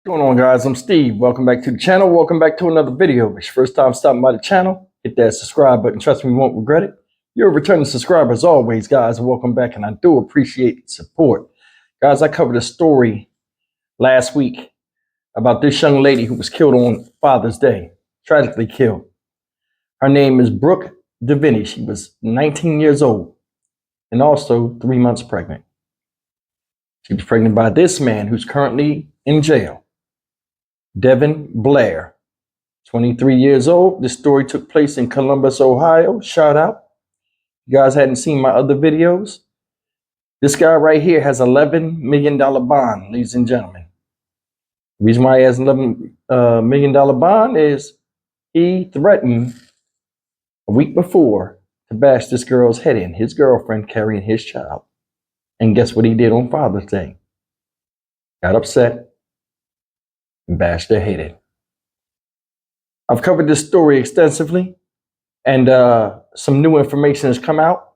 What's going on, guys? I'm Steve. Welcome back to the channel. Welcome back to another video. If it's your first time stopping by the channel, hit that subscribe button. Trust me, you won't regret it. You're a returning subscriber as always, guys. Welcome back, and I do appreciate the support. Guys, I covered a story last week about this young lady who was killed on Father's Day, tragically killed. Her name is Brooke Devon. She was 19 years old and also 3 months pregnant. She was pregnant by this man who's currently in jail. Devon Blair, 23 years old. This story took place in Columbus, Ohio. Shout out. You guys hadn't seen my other videos. This guy right here has $11 million bond, ladies and gentlemen. The reason why he has $11 million bond is he threatened a week before to bash this girl's head in, his girlfriend carrying his child. And guess what he did on Father's Day? Got upset and bashed their head in. I've covered this story extensively, and some new information has come out.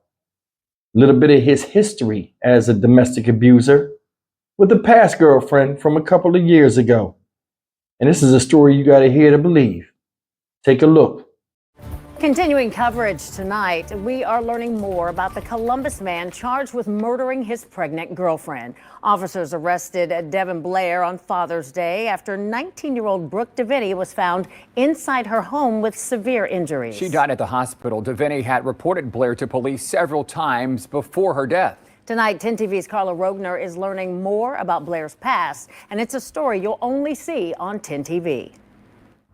A little bit of his history as a domestic abuser with a past girlfriend from a couple of years ago. And this is a story you got to hear to believe. Take a look. Continuing coverage tonight, we are learning more about the Columbus man charged with murdering his pregnant girlfriend. Officers arrested Devon Blair on Father's Day after 19-year-old Brooke Devon was found inside her home with severe injuries. She died at the hospital. Devon had reported Blair to police several times before her death. Tonight, 10 TV's Carla Rogner is learning more about Blair's past, and it's a story you'll only see on 10 TV.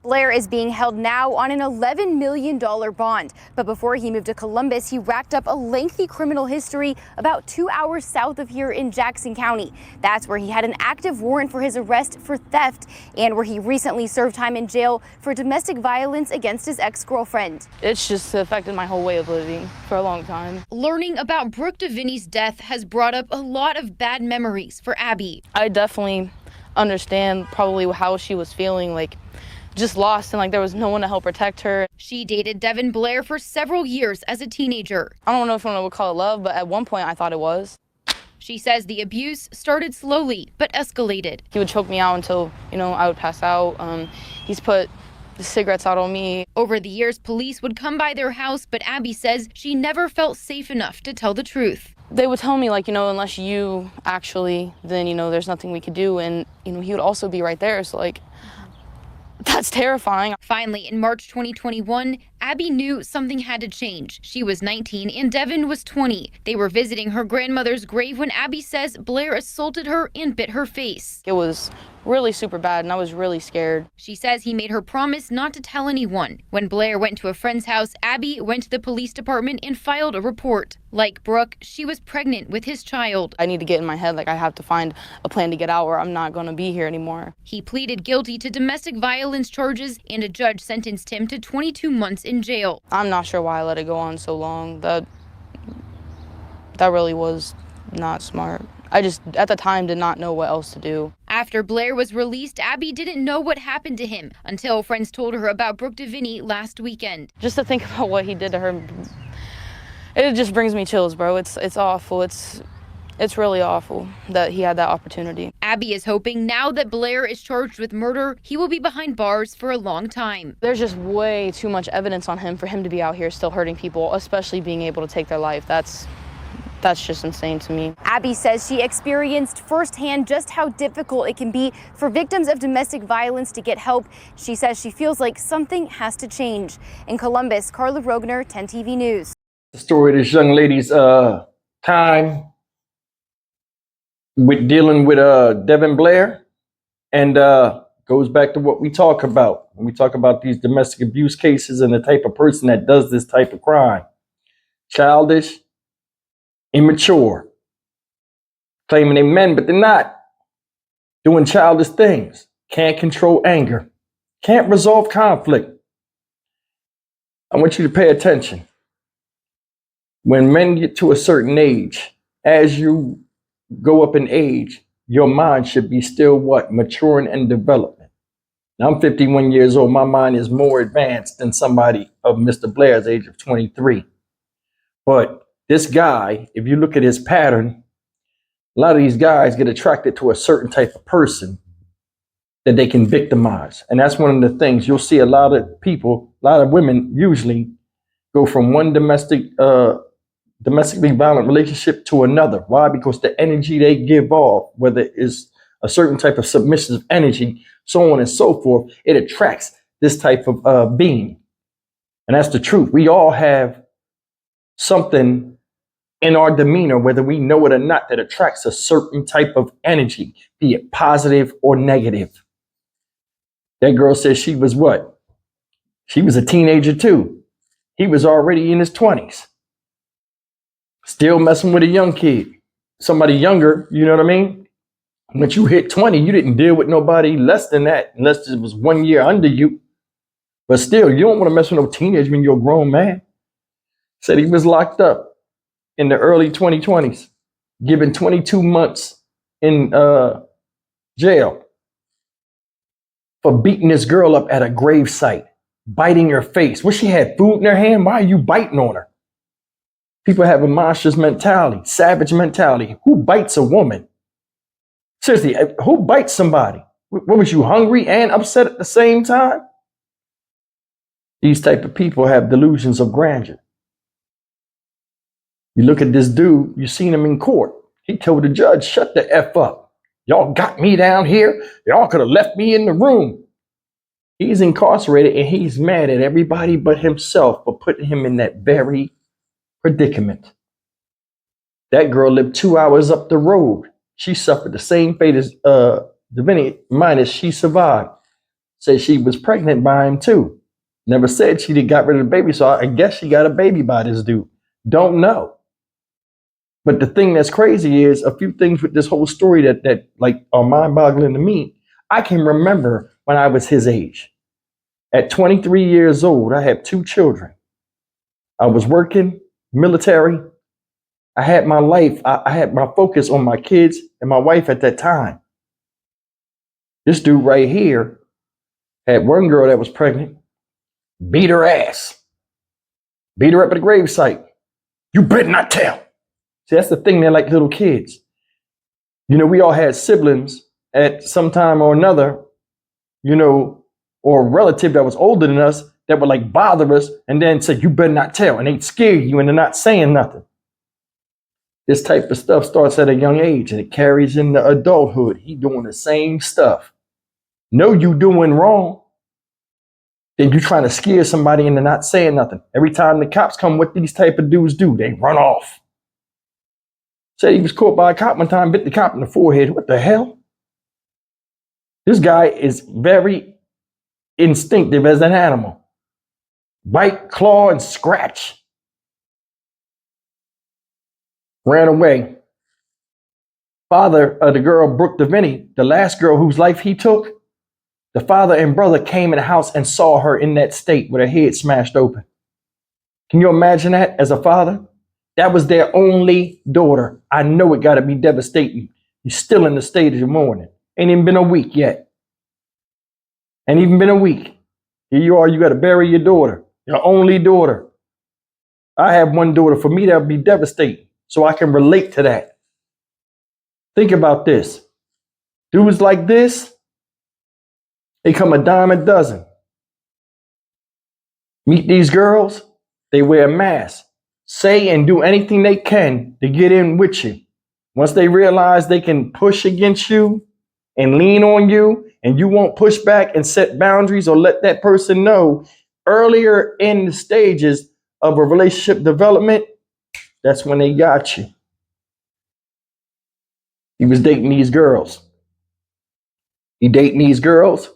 Blair is being held now on an $11 million bond. But before he moved to Columbus, he racked up a lengthy criminal history about 2 hours south of here in Jackson County. That's where he had an active warrant for his arrest for theft and where he recently served time in jail for domestic violence against his ex-girlfriend. It's just affected my whole way of living for a long time. Learning about Brooke Devon's death has brought up a lot of bad memories for Abby. I definitely understand probably how she was feeling, like just lost, and like there was no one to help protect her. She dated Devon Blair for several years as a teenager. I don't know if I would call it love, but at one point I thought it was. She says the abuse started slowly but escalated. He would choke me out until, I would pass out. He's put the cigarettes out on me. Over the years, police would come by their house, but Abby says she never felt safe enough to tell the truth. They would tell me, like, unless you actually, then, there's nothing we could do. And, he would also be right there. So, like, that's terrifying. Finally, in March 2021, Abby knew something had to change. She was 19 and Devon was 20. They were visiting her grandmother's grave when Abby says Blair assaulted her and bit her face. It was really super bad, and I was really scared. She says he made her promise not to tell anyone. When Blair went to a friend's house, Abby went to the police department and filed a report. Like Brooke, she was pregnant with his child. I need to get in my head, like I have to find a plan to get out or I'm not going to be here anymore. He pleaded guilty to domestic violence charges and a judge sentenced him to 22 months in jail. I'm not sure why I let it go on so long. That really was not smart. I just, at the time, did not know what else to do. After Blair was released, Abby didn't know what happened to him until friends told her about Brooke Devon last weekend. Just to think about what he did to her, it just brings me chills, bro. It's awful. It's really awful that he had that opportunity. Abby is hoping now that Blair is charged with murder, he will be behind bars for a long time. There's just way too much evidence on him for him to be out here still hurting people, especially being able to take their life. That's just insane to me. Abby says she experienced firsthand just how difficult it can be for victims of domestic violence to get help. She says she feels like something has to change. In Columbus, Carla Rogner, 10 TV News. The story of this young lady's time with dealing with Devon Blair, and goes back to what we talk about when we talk about these domestic abuse cases and the type of person that does this type of crime. Childish, immature, claiming they're men, but they're not. Doing childish things, can't control anger, can't resolve conflict. I want you to pay attention. When men get to a certain age, as you go up in age, your mind should be still what? Maturing and development. Now, I'm 51 years old. My mind is more advanced than somebody of Mr. Blair's age of 23. But this guy, if you look at his pattern, a lot of these guys get attracted to a certain type of person that they can victimize. And that's one of the things you'll see a lot of people, a lot of women usually go from one domestically violent relationship to another. Why? Because the energy they give off, whether it's a certain type of submissive energy, so on and so forth, it attracts this type of being. And that's the truth. We all have something in our demeanor, whether we know it or not, that attracts a certain type of energy, be it positive or negative. That girl says she was what? She was a teenager too. He was already in his 20s. Still messing with a young kid. Somebody younger, you know what I mean? Once you hit 20, you didn't deal with nobody less than that, unless it was 1 year under you. But still, you don't want to mess with no teenager when you're a grown man. Said he was locked up in the early 2020s, given 22 months in jail for beating this girl up at a grave site, biting her face. Well, she had food in her hand. Why are you biting on her? People have a monstrous mentality, savage mentality. Who bites a woman? Seriously, who bites somebody? What, was you hungry and upset at the same time? These type of people have delusions of grandeur. You look at this dude, you seen him in court. He told the judge, shut the F up. Y'all got me down here. Y'all could have left me in the room. He's incarcerated and he's mad at everybody but himself for putting him in that very predicament. That girl lived 2 hours up the road. She suffered the same fate as Devon, minus she survived. Said she was pregnant by him too. Never said she got rid of the baby, so I guess she got a baby by this dude. Don't know. But the thing that's crazy is a few things with this whole story that like are mind-boggling to me. I can remember when I was his age. At 23 years old, I had 2 children. I was working, military. I had my life. I had my focus on my kids and my wife at that time. This dude right here had one girl that was pregnant, beat her ass, beat her up at a gravesite. You better not tell. See, that's the thing. They're like little kids. You know, we all had siblings at some time or another, you know, or a relative that was older than us that would like bother us and then say, you better not tell. And they'd scare you into not saying nothing. This type of stuff starts at a young age and it carries into adulthood. He doing the same stuff. Know you doing wrong. Then you trying to scare somebody into not saying nothing. Every time the cops come, what these type of dudes do, they run off. Said he was caught by a cop one time, bit the cop in the forehead. What the hell? This guy is very instinctive as an animal. Bite, claw, and scratch. Ran away. Father of the girl, Brooke Devon, the last girl whose life he took, the father and brother came in the house and saw her in that state with her head smashed open. Can you imagine that as a father? That was their only daughter. I know it got to be devastating. You're still in the state of your mourning. Ain't even been a week yet. Ain't even been a week. Here you are, you got to bury your daughter, your only daughter. I have one daughter. For me, that would be devastating. So I can relate to that. Think about this. Dudes like this, they come a dime a dozen. Meet these girls, they wear a mask. Say and do anything they can to get in with you. Once they realize they can push against you and lean on you, and you won't push back and set boundaries or let that person know earlier in the stages of a relationship development, that's when they got you. He was dating these girls. He dating these girls.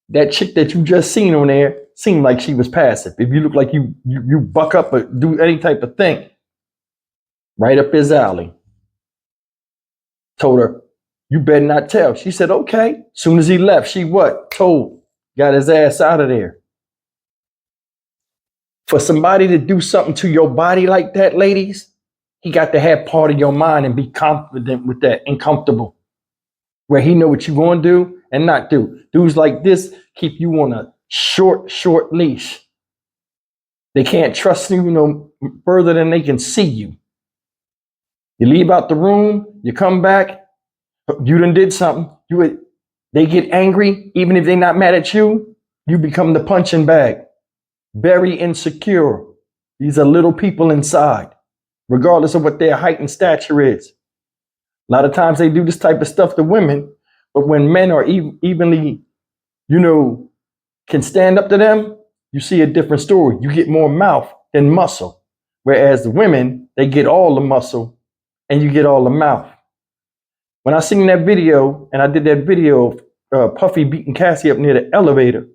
That chick that you just seen on there seemed like she was passive. If you look like you buck up or do any type of thing, right up his alley. Told her, you better not tell. She said, okay. Soon as he left, she what? Told. Got his ass out of there. For somebody to do something to your body like that, ladies, he got to have part of your mind and be confident with that and comfortable. Where he know what you going to do and not do. Dudes like this keep you on a short leash. They can't trust you no further than they can see you. You leave out the room, you come back, you done did something. They get angry, even if they're not mad at you, you become the punching bag. Very insecure. These are little people inside, regardless of what their height and stature is. A lot of times they do this type of stuff to women, but when men are evenly, can stand up to them, you see a different story. You get more mouth than muscle. Whereas the women, they get all the muscle and you get all the mouth. When I seen that video, and I did that video of Puffy beating Cassie up near the elevator,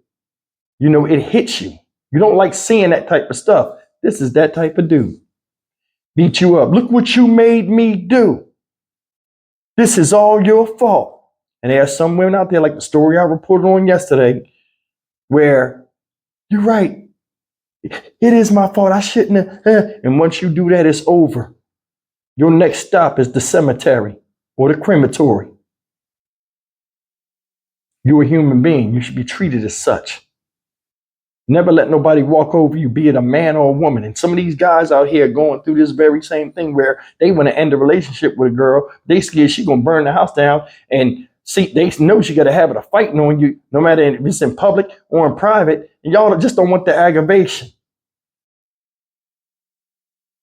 it hits you. You don't like seeing that type of stuff. This is that type of dude. Beat you up. Look what you made me do. This is all your fault. And there are some women out there, like the story I reported on yesterday, where you're right. It is my fault. I shouldn't have. And once you do that, it's over. Your next stop is the cemetery or the crematory. You're a human being. You should be treated as such. Never let nobody walk over you, be it a man or a woman. And some of these guys out here going through this very same thing where they want to end a relationship with a girl. They scared she's going to burn the house down. And see, they know she got to have it a fighting on you, no matter if it's in public or in private. And y'all just don't want the aggravation.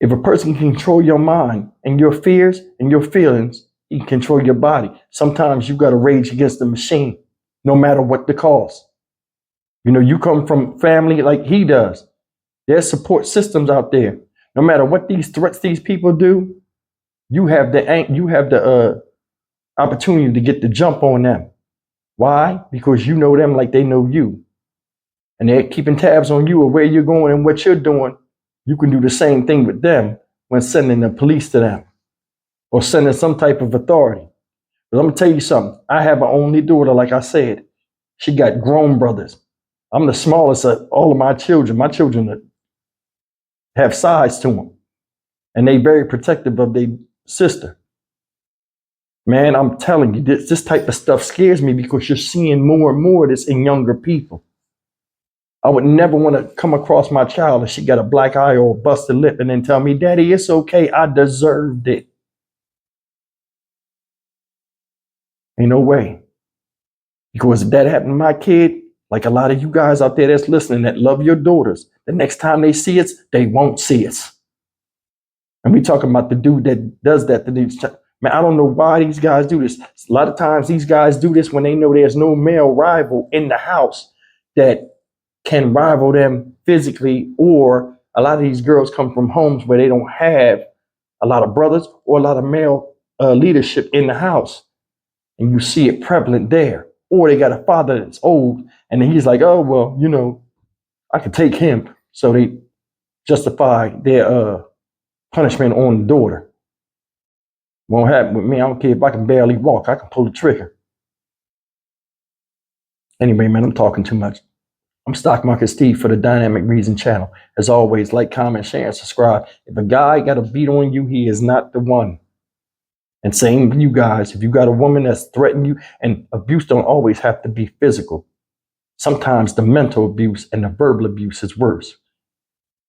If a person can control your mind and your fears and your feelings, he can control your body. Sometimes you got to rage against the machine, no matter what the cost. You come from family like he does. There's support systems out there. No matter what these threats these people do, you have the opportunity to get the jump on them. Why? Because you know them like they know you. And they're keeping tabs on you or where you're going and what you're doing. You can do the same thing with them when sending the police to them or sending some type of authority. But I'm going to tell you something. I have an only daughter, like I said. She got grown brothers. I'm the smallest of all of my children. My children have size to them. And they very protective of their sister. Man, I'm telling you, this type of stuff scares me because you're seeing more and more of this in younger people. I would never want to come across my child and she got a black eye or a busted lip and then tell me, Daddy, it's okay. I deserved it. Ain't no way. Because if that happened to my kid, like a lot of you guys out there that's listening that love your daughters, the next time they see us, they won't see us. And we talking about the dude that does that to these. Man, I don't know why these guys do this. A lot of times these guys do this when they know there's no male rival in the house that can rival them physically, or a lot of these girls come from homes where they don't have a lot of brothers or a lot of male leadership in the house. And you see it prevalent there. Or they got a father that's old and he's like, oh, well, I could take him. So they justify their punishment on the daughter. Won't happen with me. I don't care if I can barely walk. I can pull the trigger. Anyway, man, I'm talking too much. I'm Stock Market Steve for the Dynamic Reason channel. As always, like, comment, share, and subscribe. If a guy got a beat on you, he is not the one. And same with you guys, if you got a woman that's threatening you, and abuse don't always have to be physical. Sometimes the mental abuse and the verbal abuse is worse.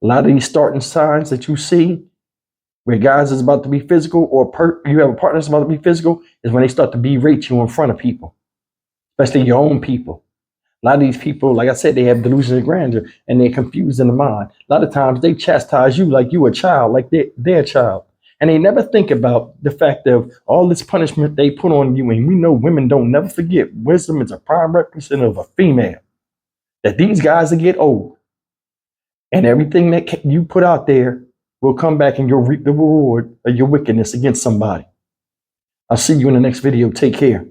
A lot of these starting signs that you see where guys is about to be physical or you have a partner that's about to be physical is when they start to berate you in front of people, especially your own people. A lot of these people, like I said, they have delusions of grandeur and they're confused in the mind. A lot of times they chastise you like you a child, like they're their child. And they never think about the fact of all this punishment they put on you. And we know women don't never forget. Wisdom is a prime representative of a female. That these guys will get old. And everything that you put out there will come back and you'll reap the reward of your wickedness against somebody. I'll see you in the next video. Take care.